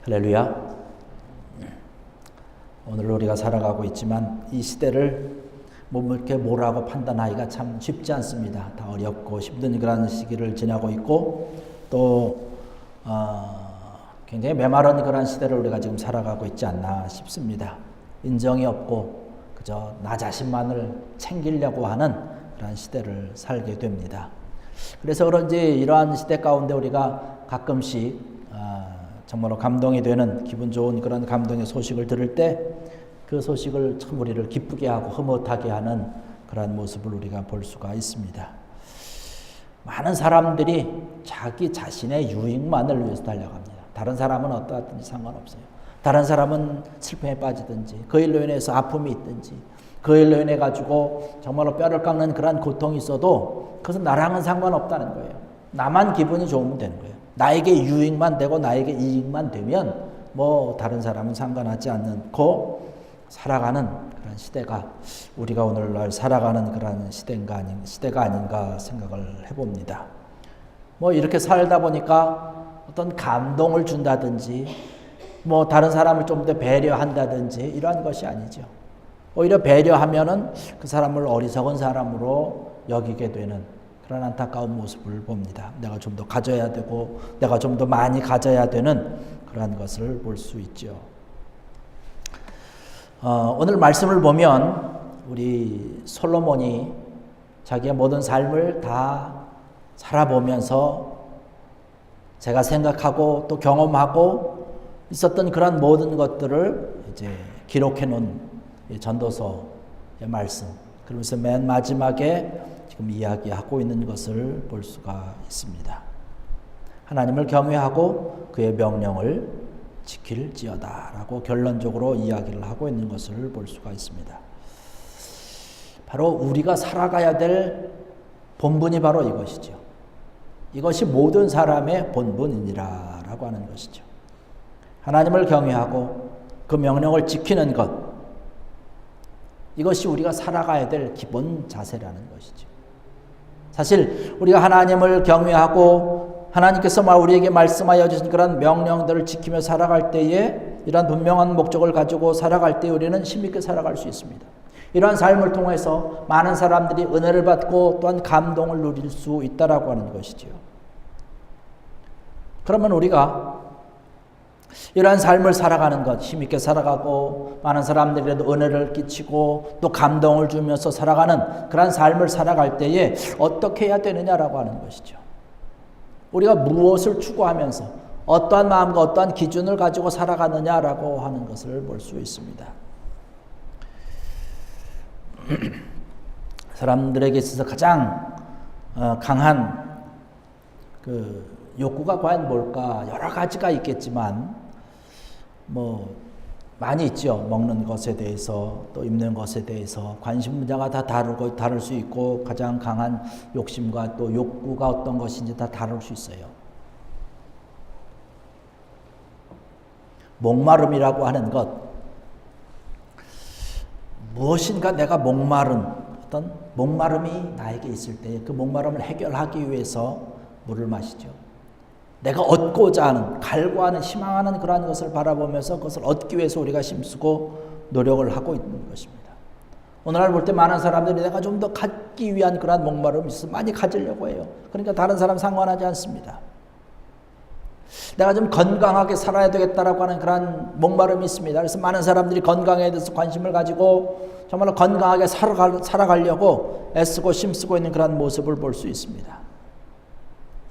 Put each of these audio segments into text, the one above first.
할렐루야. 오늘 우리가 살아가고 있지만 이 시대를 이렇게 뭐라고 판단하기가 참 쉽지 않습니다. 다 어렵고 힘든 그런 시기를 지나고 있고 또 굉장히 메마른 그런 시대를 우리가 지금 살아가고 있지 않나 싶습니다. 인정이 없고 그저 나 자신만을 챙기려고 하는 그런 시대를 살게 됩니다. 그래서 그런지 이러한 시대 가운데 우리가 가끔씩 정말로 감동이 되는 기분 좋은 그런 감동의 소식을 들을 때 그 소식을 참 우리를 기쁘게 하고 흐뭇하게 하는 그런 모습을 우리가 볼 수가 있습니다. 많은 사람들이 자기 자신의 유익만을 위해서 달려갑니다. 다른 사람은 어떠하든지 상관없어요. 다른 사람은 슬픔에 빠지든지 그 일로 인해서 아픔이 있든지 그 일로 인해 가지고 정말로 뼈를 깎는 그런 고통이 있어도 그것은 나랑은 상관없다는 거예요. 나만 기분이 좋으면 되는 거예요. 나에게 유익만 되고 나에게 이익만 되면 뭐 다른 사람은 상관하지 않고 살아가는 그런 시대가 우리가 오늘날 살아가는 그런 시대가 아닌가 생각을 해봅니다. 뭐 이렇게 살다 보니까 어떤 감동을 준다든지 뭐 다른 사람을 좀 더 배려한다든지 이러한 것이 아니죠. 오히려 배려하면은 그 사람을 어리석은 사람으로 여기게 되는 그런 안타까운 모습을 봅니다. 내가 좀 더 가져야 되고 내가 좀 더 많이 가져야 되는 그런 것을 볼 수 있죠. 오늘 말씀을 보면 우리 솔로몬이 자기의 모든 삶을 다 살아보면서 제가 생각하고 또 경험하고 있었던 그런 모든 것들을 이제 기록해 놓은 전도서의 말씀. 그러면서 맨 마지막에 지금 이야기하고 있는 것을 볼 수가 있습니다. 하나님을 경외하고 그의 명령을 지킬지어다 라고 결론적으로 이야기를 하고 있는 것을 볼 수가 있습니다. 바로 우리가 살아가야 될 본분이 바로 이것이죠. 이것이 모든 사람의 본분이니라 라고 하는 것이죠. 하나님을 경외하고 그 명령을 지키는 것, 이것이 우리가 살아가야 될 기본 자세라는 것이죠. 사실 우리가 하나님을 경외하고 하나님께서 우리에게 말씀하여 주신 그런 명령들을 지키며 살아갈 때에 이러한 분명한 목적을 가지고 살아갈 때 우리는 힘있게 살아갈 수 있습니다. 이러한 삶을 통해서 많은 사람들이 은혜를 받고 또한 감동을 누릴 수 있다라고 하는 것이지요. 그러면 우리가 이러한 삶을 살아가는 것, 힘있게 살아가고 많은 사람들에게도 은혜를 끼치고 또 감동을 주면서 살아가는 그런 삶을 살아갈 때에 어떻게 해야 되느냐라고 하는 것이죠. 우리가 무엇을 추구하면서 어떠한 마음과 어떠한 기준을 가지고 살아가느냐라고 하는 것을 볼 수 있습니다. 사람들에게 있어서 가장 강한 그 욕구가 과연 뭘까? 여러 가지가 있겠지만 뭐 많이 있죠. 먹는 것에 대해서 또 입는 것에 대해서 관심 분야가 다 다를 수 있고 가장 강한 욕심과 또 욕구가 어떤 것인지 다 다를 수 있어요. 목마름이라고 하는 것, 무엇인가 내가 목마른 어떤 목마름이 나에게 있을 때 그 목마름을 해결하기 위해서 물을 마시죠. 내가 얻고자 하는, 갈구하는, 희망하는 그러한 것을 바라보면서 그것을 얻기 위해서 우리가 힘쓰고 노력을 하고 있는 것입니다. 오늘날 볼 때 많은 사람들이 내가 좀 더 갖기 위한 그러한 목마름이 있어서 많이 가지려고 해요. 그러니까 다른 사람 상관하지 않습니다. 내가 좀 건강하게 살아야 되겠다라고 하는 그런 목마름이 있습니다. 그래서 많은 사람들이 건강에 대해서 관심을 가지고 정말로 건강하게 살아가려고 애쓰고 힘쓰고 있는 그런 모습을 볼 수 있습니다.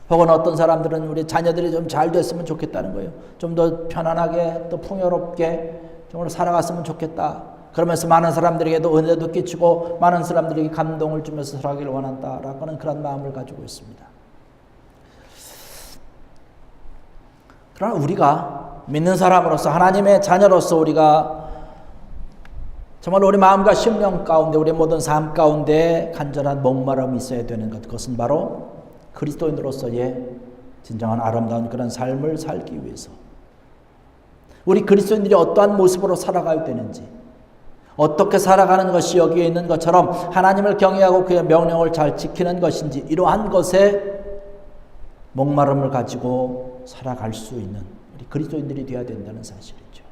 혹은 어떤 사람들은 우리 자녀들이 좀 잘 됐으면 좋겠다는 거예요. 좀 더 편안하게 또 풍요롭게 정말 살아갔으면 좋겠다. 그러면서 많은 사람들에게도 은혜도 끼치고 많은 사람들에게 감동을 주면서 살아가기를 원한다라고 하는 그런 마음을 가지고 있습니다. 그러나 우리가 믿는 사람으로서 하나님의 자녀로서 우리가 정말 우리 마음과 심령 가운데 우리 모든 삶 가운데 간절한 목마름이 있어야 되는 것, 그것은 바로 그리스도인으로서의 진정한 아름다운 그런 삶을 살기 위해서 우리 그리스도인들이 어떠한 모습으로 살아가야 되는지, 어떻게 살아가는 것이 여기에 있는 것처럼 하나님을 경외하고 그의 명령을 잘 지키는 것인지, 이러한 것에 목마름을 가지고 살아갈 수 있는 우리 그리스도인들이 되어야 된다는 사실이죠.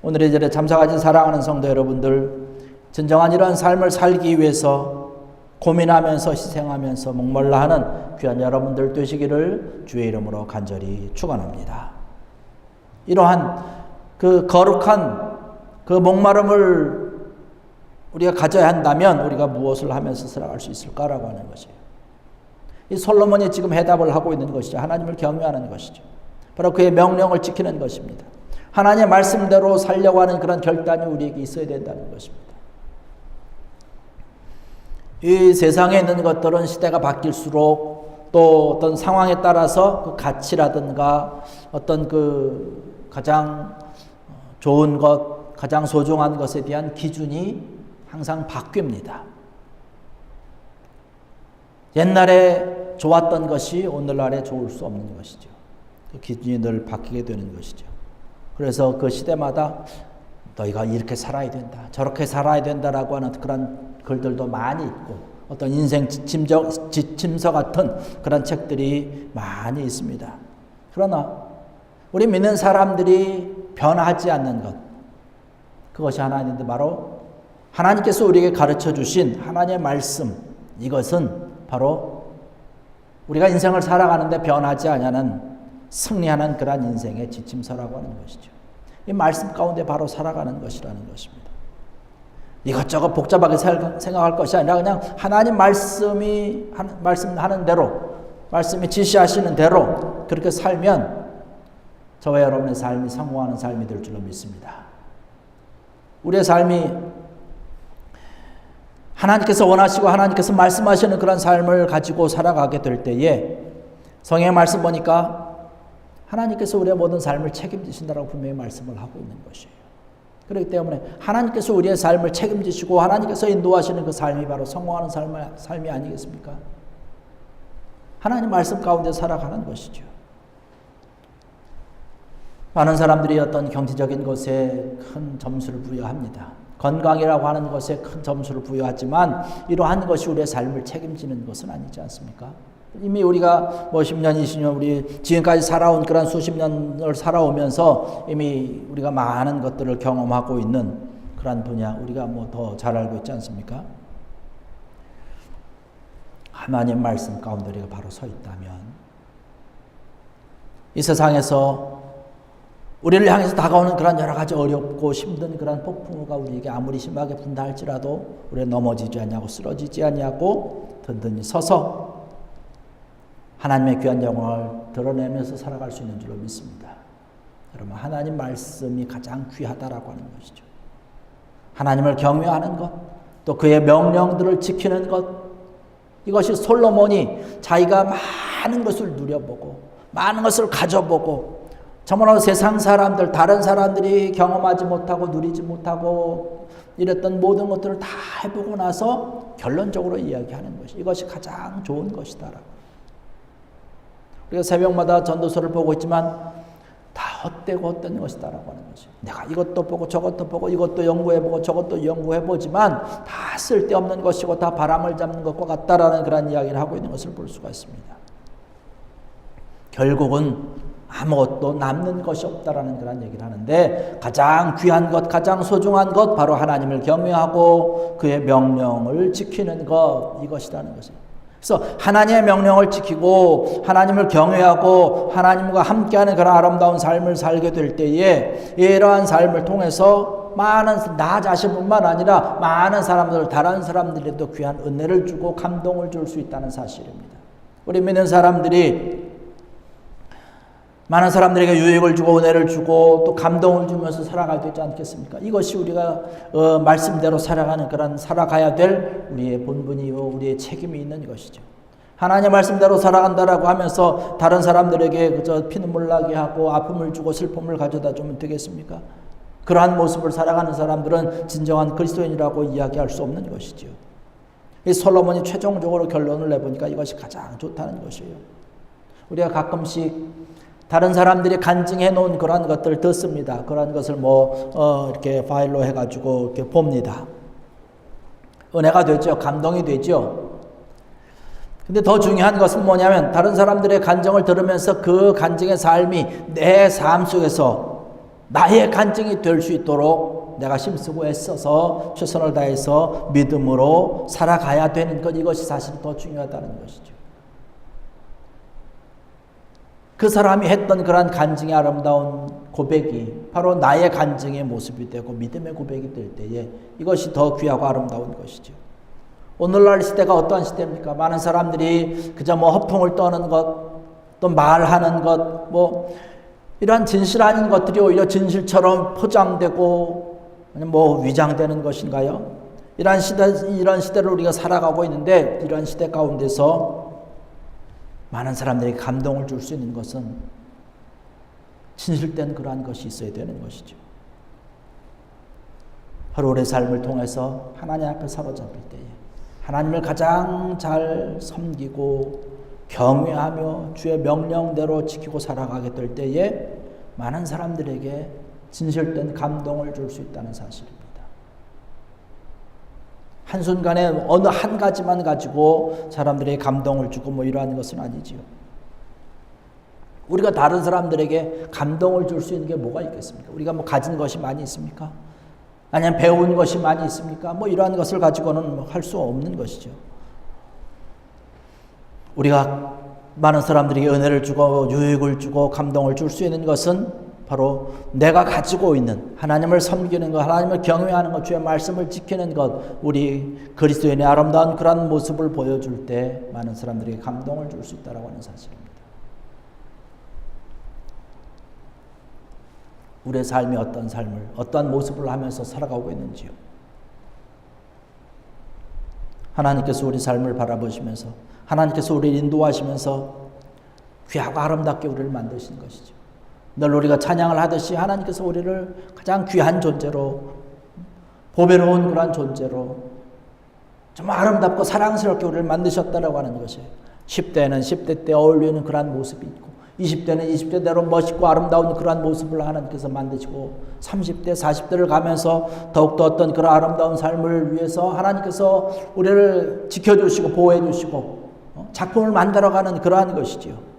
오늘의 자리에 참석하신 사랑하는 성도 여러분들, 진정한 이런 삶을 살기 위해서 고민하면서 희생하면서 목말라 하는 귀한 여러분들 되시기를 주의 이름으로 간절히 축원합니다. 이러한 그 거룩한 그 목마름을 우리가 가져야 한다면 우리가 무엇을 하면서 살아갈 수 있을까라고 하는 것이에요. 이 솔로몬이 지금 해답을 하고 있는 것이죠. 하나님을 경외하는 것이죠. 바로 그의 명령을 지키는 것입니다. 하나님의 말씀대로 살려고 하는 그런 결단이 우리에게 있어야 된다는 것입니다. 이 세상에 있는 것들은 시대가 바뀔수록 또 어떤 상황에 따라서 그 가치라든가 어떤 그 가장 좋은 것, 가장 소중한 것에 대한 기준이 항상 바뀝니다. 옛날에 좋았던 것이 오늘날에 좋을 수 없는 것이죠. 그 기준이 늘 바뀌게 되는 것이죠. 그래서 그 시대마다 너희가 이렇게 살아야 된다, 저렇게 살아야 된다라고 하는 그런 글들도 많이 있고 어떤 인생 지침서 같은 그런 책들이 많이 있습니다. 그러나 우리 믿는 사람들이 변하지 않는 것, 그것이 하나님인데 바로 하나님께서 우리에게 가르쳐 주신 하나님의 말씀, 이것은 바로 우리가 인생을 살아가는데 변하지 않는 승리하는 그런 인생의 지침서라고 하는 것이죠. 이 말씀 가운데 바로 살아가는 것이라는 것입니다. 이것저것 복잡하게 생각할 것이 아니라 그냥 하나님 말씀하는 대로, 말씀이 지시하시는 대로 그렇게 살면 저와 여러분의 삶이 성공하는 삶이 될 줄로 믿습니다. 우리의 삶이 하나님께서 원하시고 하나님께서 말씀하시는 그런 삶을 가지고 살아가게 될 때에 성경의 말씀 보니까 하나님께서 우리의 모든 삶을 책임지신다라고 분명히 말씀을 하고 있는 것이에요. 그렇기 때문에 하나님께서 우리의 삶을 책임지시고 하나님께서 인도하시는 그 삶이 바로 성공하는 삶이 아니겠습니까? 하나님 말씀 가운데 살아가는 것이죠. 많은 사람들이 어떤 경제적인 것에 큰 점수를 부여합니다. 건강이라고 하는 것에 큰 점수를 부여하지만 이러한 것이 우리의 삶을 책임지는 것은 아니지 않습니까? 이미 우리가 10년, 20년 우리 지금까지 살아온 그런 수십 년을 살아오면서 이미 우리가 많은 것들을 경험하고 있는 그런 분야, 우리가 더 잘 알고 있지 않습니까? 하나님 말씀 가운데 우리가 바로 서 있다면 이 세상에서 우리를 향해서 다가오는 그런 여러 가지 어렵고 힘든 그런 폭풍우가 우리에게 아무리 심하게 분다 할지라도 우리가 넘어지지 않냐고 쓰러지지 않냐고 든든히 서서 하나님의 귀한 영광을 드러내면서 살아갈 수 있는 줄로 믿습니다. 여러분, 하나님 말씀이 가장 귀하다라고 하는 것이죠. 하나님을 경외하는 것, 또 그의 명령들을 지키는 것, 이것이 솔로몬이 자기가 많은 것을 누려보고 많은 것을 가져보고 정말로 세상 사람들, 다른 사람들이 경험하지 못하고 누리지 못하고 이랬던 모든 것들을 다 해보고 나서 결론적으로 이야기하는 것이, 이것이 가장 좋은 것이다라고. 우리가 새벽마다 전도서를 보고 있지만 다 헛되고 헛된 것이다라고 하는 거죠. 내가 이것도 보고 저것도 보고 이것도 연구해보고 저것도 연구해보지만 다 쓸데없는 것이고 다 바람을 잡는 것과 같다라는 그런 이야기를 하고 있는 것을 볼 수가 있습니다. 결국은 아무것도 남는 것이 없다라는 그런 얘기를 하는데 가장 귀한 것, 가장 소중한 것 바로 하나님을 경외하고 그의 명령을 지키는 것, 이것이라는 것이에요. 그래서 하나님의 명령을 지키고 하나님을 경외하고 하나님과 함께하는 그런 아름다운 삶을 살게 될 때에 이러한 삶을 통해서 많은, 나 자신뿐만 아니라 많은 사람들, 다른 사람들에도 귀한 은혜를 주고 감동을 줄 수 있다는 사실입니다. 우리 믿는 사람들이 많은 사람들에게 유익을 주고 은혜를 주고 또 감동을 주면서 살아가야 되지 않겠습니까? 이것이 우리가 말씀대로 살아가는 그런 살아가야 될 우리의 본분이요 우리의 책임이 있는 것이죠. 하나님의 말씀대로 살아간다라고 하면서 다른 사람들에게 그저 피눈물 나게 하고 아픔을 주고 슬픔을 가져다 주면 되겠습니까? 그러한 모습을 살아가는 사람들은 진정한 그리스도인이라고 이야기할 수 없는 것이죠. 이 솔로몬이 최종적으로 결론을 내보니까 이것이 가장 좋다는 것이에요. 우리가 가끔씩 다른 사람들이 간증해 놓은 그런 것들을 듣습니다. 그런 것을 이렇게 파일로 해가지고 이렇게 봅니다. 은혜가 되죠. 감동이 되죠. 근데 더 중요한 것은 뭐냐면 다른 사람들의 간증을 들으면서 그 간증의 삶이 내 삶 속에서 나의 간증이 될 수 있도록 내가 힘쓰고 애써서 최선을 다해서 믿음으로 살아가야 되는 것, 이것이 사실 더 중요하다는 것이죠. 그 사람이 했던 그러한 간증의 아름다운 고백이 바로 나의 간증의 모습이 되고 믿음의 고백이 될 때에 이것이 더 귀하고 아름다운 것이죠. 오늘날 시대가 어떠한 시대입니까? 많은 사람들이 그저 허풍을 떠는 것, 또 말하는 것, 이러한 진실 아닌 것들이 오히려 진실처럼 포장되고 위장되는 것인가요? 이런 시대를 우리가 살아가고 있는데, 이런 시대 가운데서 많은 사람들에게 감동을 줄 수 있는 것은 진실된 그러한 것이 있어야 되는 것이죠. 바로 우리의 삶을 통해서 하나님 앞에 사로잡힐 때에 하나님을 가장 잘 섬기고 경외하며 주의 명령대로 지키고 살아가게 될 때에 많은 사람들에게 진실된 감동을 줄 수 있다는 사실입니다. 한순간에 어느 한 가지만 가지고 사람들에게 감동을 주고 이러한 것은 아니지요. 우리가 다른 사람들에게 감동을 줄 수 있는 게 뭐가 있겠습니까? 우리가 가진 것이 많이 있습니까? 아니면 배운 것이 많이 있습니까? 이러한 것을 가지고는 할 수 없는 것이죠. 우리가 많은 사람들에게 은혜를 주고 유익을 주고 감동을 줄 수 있는 것은 바로 내가 가지고 있는 하나님을 섬기는 것, 하나님을 경외하는 것, 주의 말씀을 지키는 것, 우리 그리스도인의 아름다운 그런 모습을 보여줄 때 많은 사람들에게 감동을 줄 수 있다고 하는 사실입니다. 우리의 삶이 어떤 삶을, 어떠한 모습을 하면서 살아가고 있는지요. 하나님께서 우리 삶을 바라보시면서 하나님께서 우리를 인도하시면서 귀하고 아름답게 우리를 만드신 것이죠. 늘 우리가 찬양을 하듯이 하나님께서 우리를 가장 귀한 존재로, 보배로운 그러한 존재로 정말 아름답고 사랑스럽게 우리를 만드셨다라고 하는 것이에요. 10대는 10대 때 어울리는 그러한 모습이 있고 20대는 20대대로 멋있고 아름다운 그러한 모습을 하나님께서 만드시고 30대, 40대를 가면서 더욱더 어떤 그런 아름다운 삶을 위해서 하나님께서 우리를 지켜주시고 보호해주시고 작품을 만들어가는 그러한 것이지요.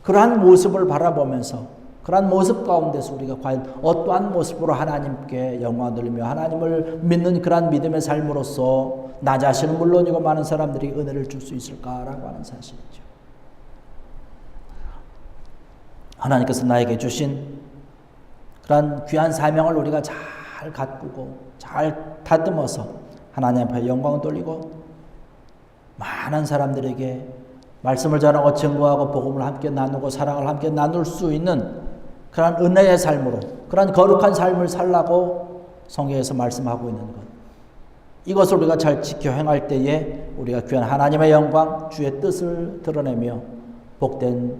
그러한 모습을 바라보면서 그러한 모습 가운데서 우리가 과연 어떠한 모습으로 하나님께 영광을 돌리며 하나님을 믿는 그러한 믿음의 삶으로서 나 자신은 물론이고 많은 사람들이 은혜를 줄 수 있을까라고 하는 사실이죠. 하나님께서 나에게 주신 그러한 귀한 사명을 우리가 잘 가꾸고 잘 다듬어서 하나님 앞에 영광을 돌리고 많은 사람들에게 말씀을 전하고 증거하고 복음을 함께 나누고 사랑을 함께 나눌 수 있는 그러한 은혜의 삶으로, 그러한 거룩한 삶을 살라고 성경에서 말씀하고 있는 것, 이것을 우리가 잘 지켜 행할 때에 우리가 귀한 하나님의 영광, 주의 뜻을 드러내며 복된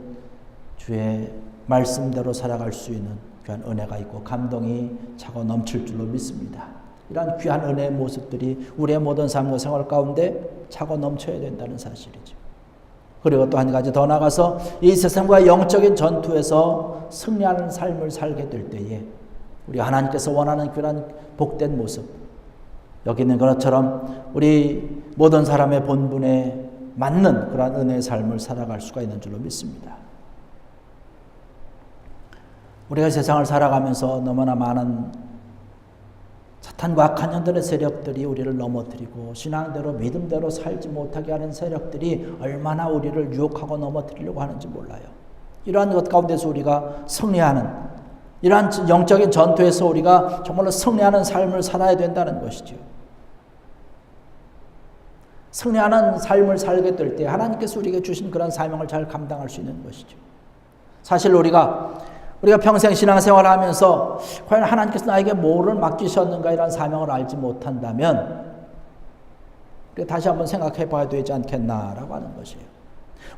주의 말씀대로 살아갈 수 있는 귀한 은혜가 있고 감동이 차고 넘칠 줄로 믿습니다. 이러한 귀한 은혜의 모습들이 우리의 모든 삶과 생활 가운데 차고 넘쳐야 된다는 사실이죠. 그리고 또 한 가지 더 나가서 이 세상과 영적인 전투에서 승리하는 삶을 살게 될 때에 우리 하나님께서 원하는 그런 복된 모습, 여기 있는 것처럼 우리 모든 사람의 본분에 맞는 그런 은혜의 삶을 살아갈 수가 있는 줄로 믿습니다. 우리가 세상을 살아가면서 너무나 많은 사탄과 악한 년들의 세력들이 우리를 넘어뜨리고 신앙대로 믿음대로 살지 못하게 하는 세력들이 얼마나 우리를 유혹하고 넘어뜨리려고 하는지 몰라요. 이러한 것 가운데서 우리가 승리하는, 이러한 영적인 전투에서 우리가 정말로 승리하는 삶을 살아야 된다는 것이죠. 승리하는 삶을 살게 될 때 하나님께서 우리에게 주신 그런 사명을 잘 감당할 수 있는 것이죠. 사실 우리가 평생 신앙생활을 하면서 과연 하나님께서 나에게 뭐를 맡기셨는가 이런 사명을 알지 못한다면 다시 한번 생각해 봐야 되지 않겠나라고 하는 것이에요.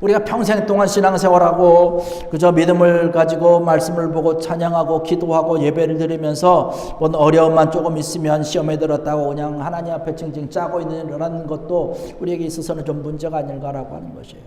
우리가 평생 동안 신앙생활하고 그저 믿음을 가지고 말씀을 보고 찬양하고 기도하고 예배를 드리면서 뭔 어려움만 조금 있으면 시험에 들었다고 그냥 하나님 앞에 징징 짜고 있는 이런 것도 우리에게 있어서는 좀 문제가 아닐까라고 하는 것이에요.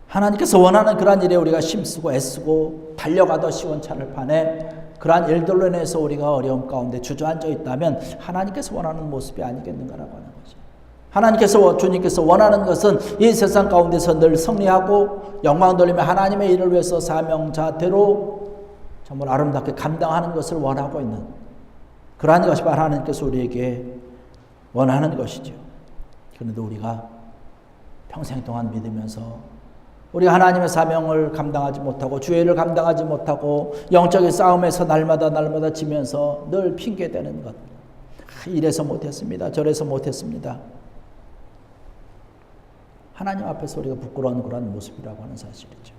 하나님께서 원하는 그러한 일에 우리가 힘쓰고 애쓰고 달려가도 시원찮을 판에 그러한 일들로 인해서 우리가 어려움 가운데 주저앉아 있다면 하나님께서 원하는 모습이 아니겠는가라고 하는 거죠. 주님께서 원하는 것은 이 세상 가운데서 늘 승리하고 영광 돌리며 하나님의 일을 위해서 사명자대로 정말 아름답게 감당하는 것을 원하고 있는 그러한 것이 바로 하나님께서 우리에게 원하는 것이죠. 그런데 우리가 평생 동안 믿으면서 우리가 하나님의 사명을 감당하지 못하고 주의 일을 감당하지 못하고 영적인 싸움에서 날마다 지면서 늘 핑계대는 것. 이래서 못했습니다. 저래서 못했습니다. 하나님 앞에서 우리가 부끄러운 그런 모습이라고 하는 사실이죠.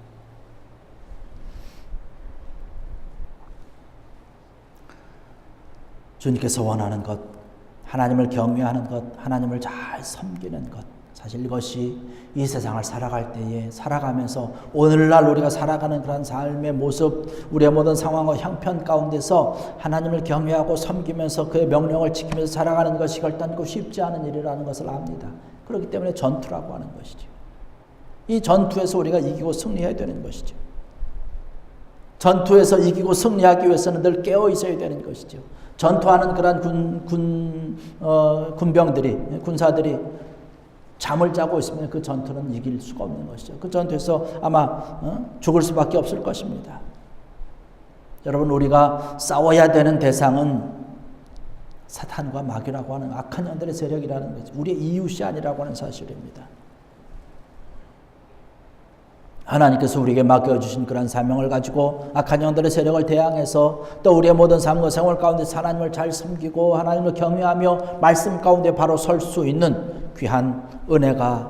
주님께서 원하는 것, 하나님을 경외하는 것, 하나님을 잘 섬기는 것, 사실 이것이 이 세상을 살아갈 때에 살아가면서 오늘날 우리가 살아가는 그런 삶의 모습, 우리의 모든 상황과 형편 가운데서 하나님을 경외하고 섬기면서 그의 명령을 지키면서 살아가는 것이 결단코 쉽지 않은 일이라는 것을 압니다. 그렇기 때문에 전투라고 하는 것이죠. 이 전투에서 우리가 이기고 승리해야 되는 것이죠. 전투에서 이기고 승리하기 위해서는 늘 깨어 있어야 되는 것이죠. 전투하는 그런 군병들이, 군사들이 잠을 자고 있으면 그 전투는 이길 수가 없는 것이죠. 그 전투에서 아마 죽을 수밖에 없을 것입니다. 여러분, 우리가 싸워야 되는 대상은 사탄과 마귀라고 하는 악한 영들의 세력이라는 거죠. 우리의 이웃이 아니라고 하는 사실입니다. 하나님께서 우리에게 맡겨주신 그런 사명을 가지고 악한 영들의 세력을 대항해서 또 우리의 모든 삶과 생활 가운데 하나님을 잘 섬기고 하나님을 경외하며 말씀 가운데 바로 설 수 있는 귀한 은혜가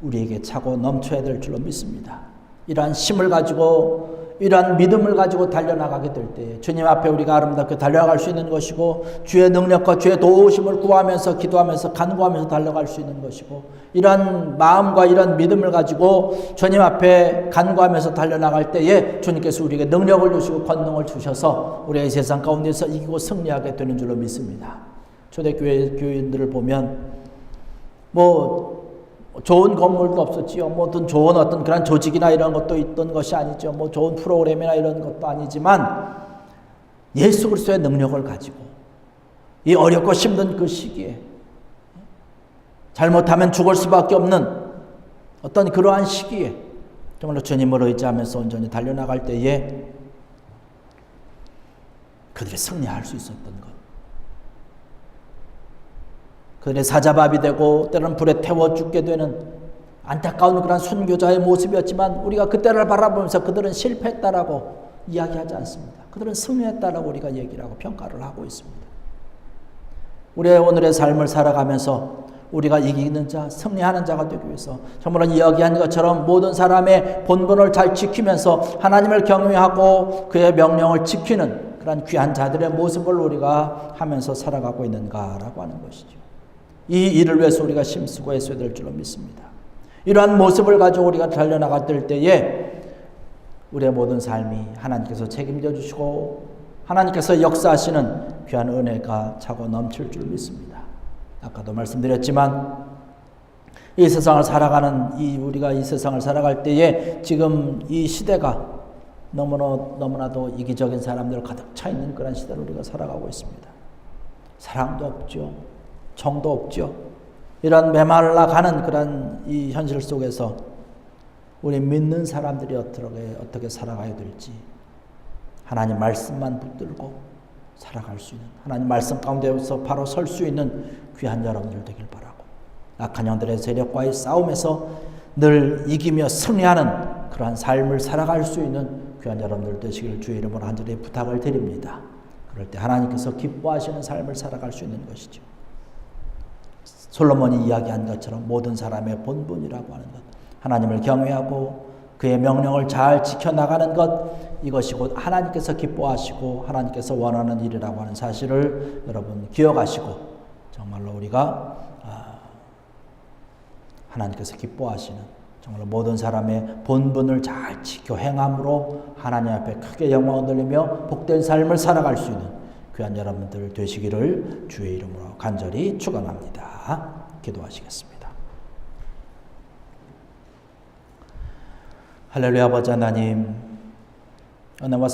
우리에게 차고 넘쳐야 될 줄로 믿습니다. 이러한 힘을 가지고 이러한 믿음을 가지고 달려나가게 될 때 주님 앞에 우리가 아름답게 달려갈 수 있는 것이고 주의 능력과 주의 도우심을 구하면서 기도하면서 간구하면서 달려갈 수 있는 것이고 이러한 마음과 이런 믿음을 가지고 주님 앞에 간구하면서 달려나갈 때에 주님께서 우리에게 능력을 주시고 권능을 주셔서 우리의 세상 가운데서 이기고 승리하게 되는 줄로 믿습니다. 초대교회 교인들을 보면 좋은 건물도 없었지요. 좋은 어떤 그런 조직이나 이런 것도 있던 것이 아니죠. 좋은 프로그램이나 이런 것도 아니지만 예수 그리스도의 능력을 가지고 이 어렵고 힘든 그 시기에 잘못하면 죽을 수밖에 없는 어떤 그러한 시기에 정말로 주님을 의지하면서 온전히 달려나갈 때에 그들이 승리할 수 있었던 것. 그들의 사자밥이 되고 때로는 불에 태워 죽게 되는 안타까운 그런 순교자의 모습이었지만 우리가 그때를 바라보면서 그들은 실패했다라고 이야기하지 않습니다. 그들은 승리했다라고 우리가 얘기를 하고 평가를 하고 있습니다. 우리의 오늘의 삶을 살아가면서 우리가 이기는 자, 승리하는 자가 되기 위해서 정말로 이야기한 것처럼 모든 사람의 본분을 잘 지키면서 하나님을 경외하고 그의 명령을 지키는 그런 귀한 자들의 모습을 우리가 하면서 살아가고 있는가라고 하는 것이죠. 이 일을 위해서 우리가 힘쓰고 애써야 될 줄로 믿습니다. 이러한 모습을 가지고 우리가 달려나갈 때에 우리의 모든 삶이 하나님께서 책임져 주시고 하나님께서 역사하시는 귀한 은혜가 차고 넘칠 줄 믿습니다. 아까도 말씀드렸지만 이 세상을 살아가는 우리가 이 세상을 살아갈 때에 지금 이 시대가 너무나도 이기적인 사람들 가득 차 있는 그런 시대를 우리가 살아가고 있습니다. 사랑도 없죠. 정도 없죠. 이런 메말라가는 그런 이 현실 속에서 우리 믿는 사람들이 어떻게 살아가야 될지 하나님 말씀만 붙들고 살아갈 수 있는 하나님 말씀 가운데서 바로 설 수 있는 귀한 여러분들 되길 바라고 악한 영들의 세력과의 싸움에서 늘 이기며 승리하는 그러한 삶을 살아갈 수 있는 귀한 여러분들 되시기를 주의 이름으로 간절히 부탁을 드립니다. 그럴 때 하나님께서 기뻐하시는 삶을 살아갈 수 있는 것이죠. 솔로몬이 이야기한 것처럼 모든 사람의 본분이라고 하는 것, 하나님을 경외하고 그의 명령을 잘 지켜나가는 것, 이것이 곧 하나님께서 기뻐하시고 하나님께서 원하는 일이라고 하는 사실을 여러분 기억하시고 정말로 우리가 하나님께서 기뻐하시는 정말로 모든 사람의 본분을 잘 지켜 행함으로 하나님 앞에 크게 영광을 돌리며 복된 삶을 살아갈 수 있는 귀한 여러분들 되시기를 주의 이름으로 간절히 축원합니다. 기도하시겠습니다. 할렐루야. 아버지 하나님, 은혜와